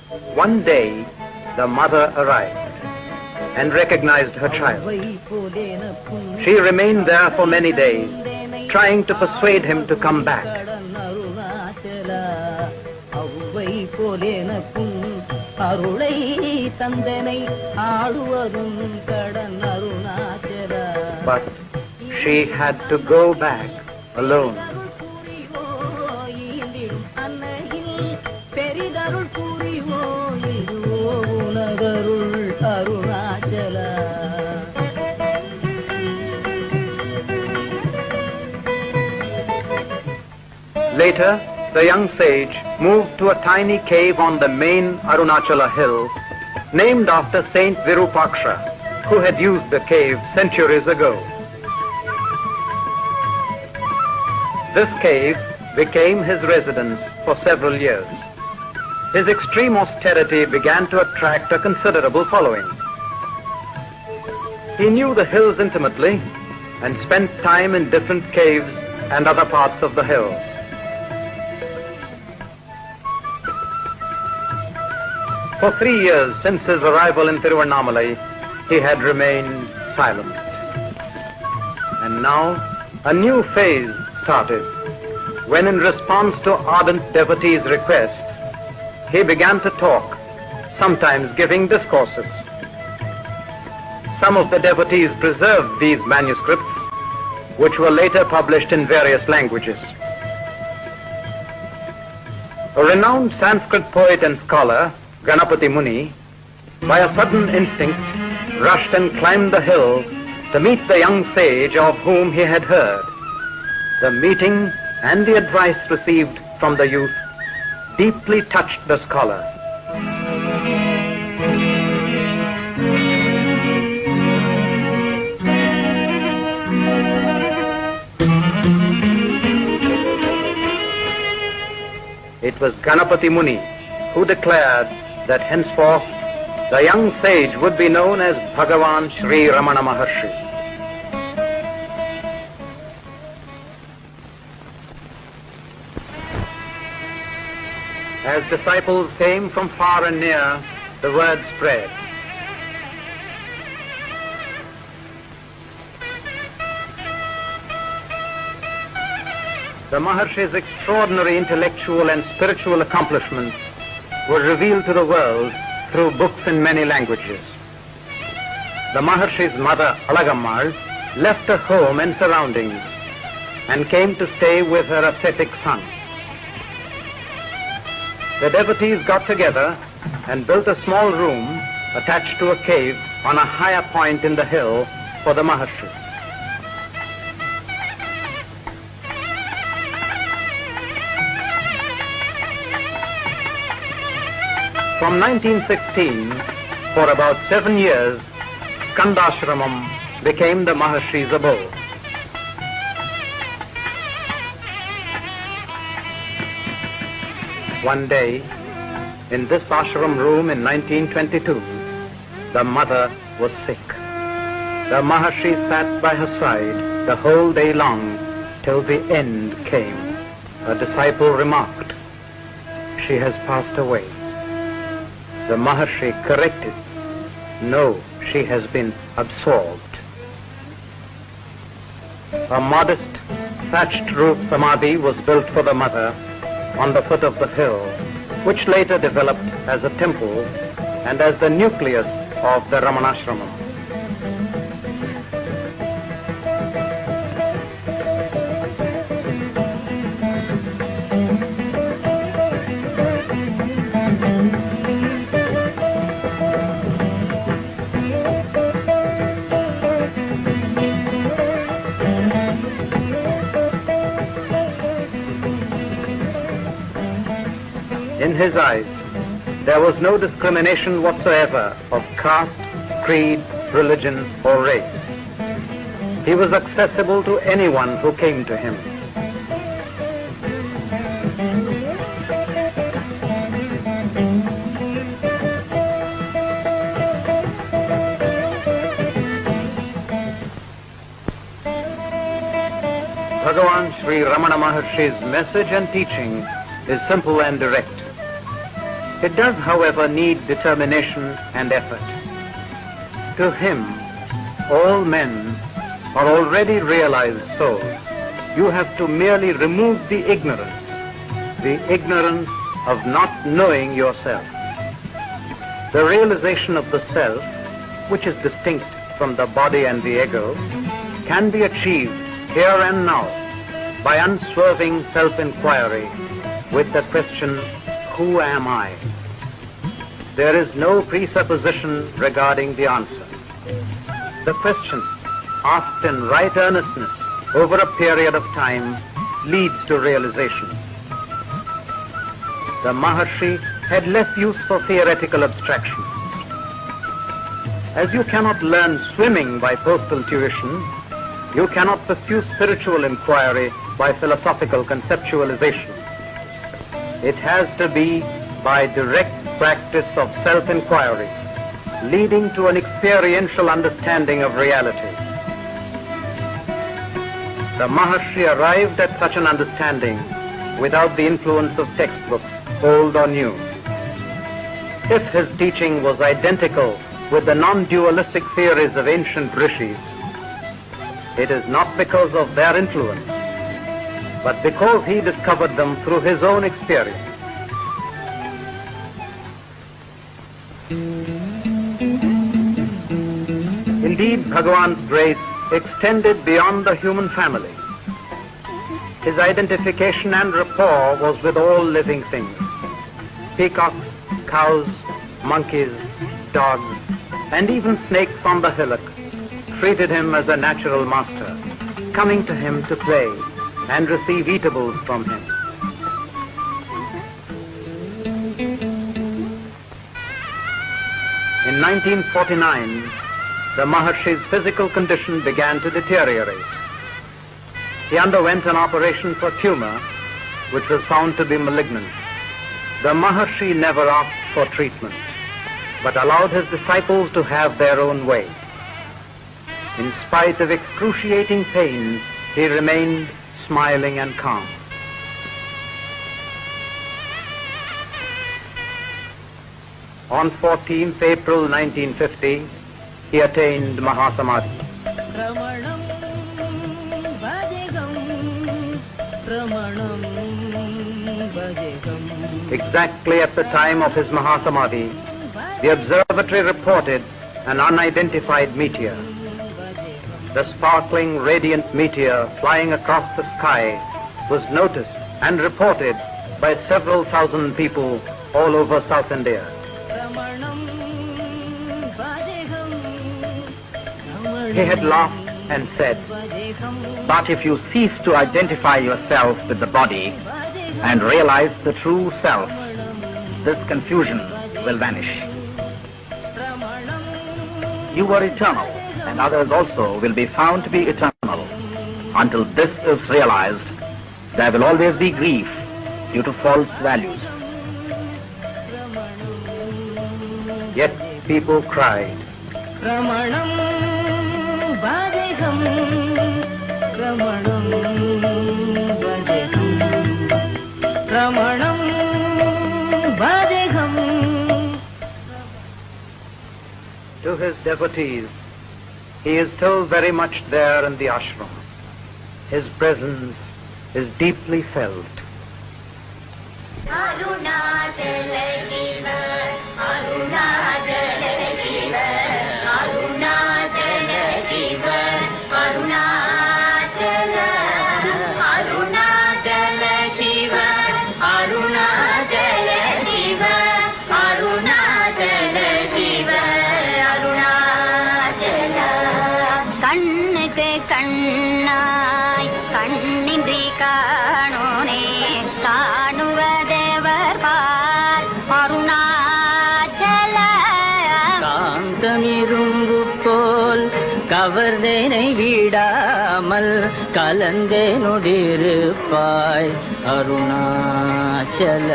One day, the mother arrived and recognized her child. She remained there for many days, trying to persuade him to come back. But she had to go back alone. Later, the young sage moved to a tiny cave on the main Arunachala hill, named after Saint Virupaksha, who had used the cave centuries ago. This cave became his residence for several years. His extreme austerity began to attract a considerable following. He knew the hills intimately and spent time in different caves and other parts of the hill. For 3 years since his arrival in Tiruvannamalai, he had remained silent. And now a new phase started, when in response to ardent devotees' requests, he began to talk, sometimes giving discourses. Some of the devotees preserved these manuscripts, which were later published in various languages. A renowned Sanskrit poet and scholar, Ganapati Muni, by a sudden instinct, rushed and climbed the hill to meet the young sage of whom he had heard. The meeting and the advice received from the youth deeply touched the scholar. It was Ganapati Muni who declared that henceforth the young sage would be known as Bhagavan Sri Ramana Maharshi. As disciples came from far and near, the word spread. The Maharshi's extraordinary intellectual and spiritual accomplishments were revealed to the world through books in many languages. The Maharshi's mother, Alagammal, left her home and surroundings and came to stay with her ascetic son. The devotees got together and built a small room attached to a cave on a higher point in the hill for the Maharshi. From 1916, for about 7 years, Skandashramam became the Maharshi's abode. One day, in this ashram room in 1922, the mother was sick. The Maharshi sat by her side the whole day long till the end came. A disciple remarked, "She has passed away." The Maharshi corrected, "No, she has been absorbed." A modest thatched roof samadhi was built for the mother on the foot of the hill, which later developed as a temple and as the nucleus of the Ramanashramam. In his eyes, there was no discrimination whatsoever of caste, creed, religion, or race. He was accessible to anyone who came to him. Bhagavan Sri Ramana Maharshi's message and teaching is simple and direct. It does, however, need determination and effort. To him, all men are already realized souls. You have to merely remove the ignorance of not knowing yourself. The realization of the self, which is distinct from the body and the ego, can be achieved here and now by unswerving self-inquiry with the question, who am I? There is no presupposition regarding the answer. The question, asked in right earnestness over a period of time, leads to realization. The Maharshi had less use for theoretical abstraction. As you cannot learn swimming by postal tuition, you cannot pursue spiritual inquiry by philosophical conceptualization. It has to be by direct practice of self-inquiry, leading to an experiential understanding of reality. The Maharshi arrived at such an understanding without the influence of textbooks, old or new. If his teaching was identical with the non-dualistic theories of ancient rishis, it is not because of their influence, but because he discovered them through his own experience. Indeed, Bhagavan's grace extended beyond the human family. His identification and rapport was with all living things. Peacocks, cows, monkeys, dogs, and even snakes on the hillock treated him as a natural master, coming to him to play and receive eatables from him. In 1949, the Maharshi's physical condition began to deteriorate. He underwent an operation for tumor, which was found to be malignant. The Maharshi never asked for treatment, but allowed his disciples to have their own way. In spite of excruciating pain, he remained smiling and calm. On 14th April 1950, he attained Mahasamadhi. Exactly at the time of his Mahasamadhi, the observatory reported an unidentified meteor. The sparkling, radiant meteor flying across the sky was noticed and reported by several thousand people all over South India. He had laughed and said, "But if you cease to identify yourself with the body and realize the true self, this confusion will vanish. You are eternal, and others also will be found to be eternal. Until this is realized, there will always be grief due to false values." Yet people cried, "Ramanam Vadeham, Ramanam Vadeham, Ramanam Vadeham." To his devotees, he is still very much there in the ashram. His presence is deeply felt. Arunachala Shiva, Arunachala Shiva, Arunachala Shiva, Arunachala, Arunachala Shiva, Arunachala Shiva, Arunachala Shiva, Arunachala. Kannuku kannai, kannindri kanone, kanuvadevar paar, Arunachala. Kaantamirumbu pol, கவர்ந்தேனை விடாமல் கலந்தேனுடிருப்பாய் அருணாச்சல.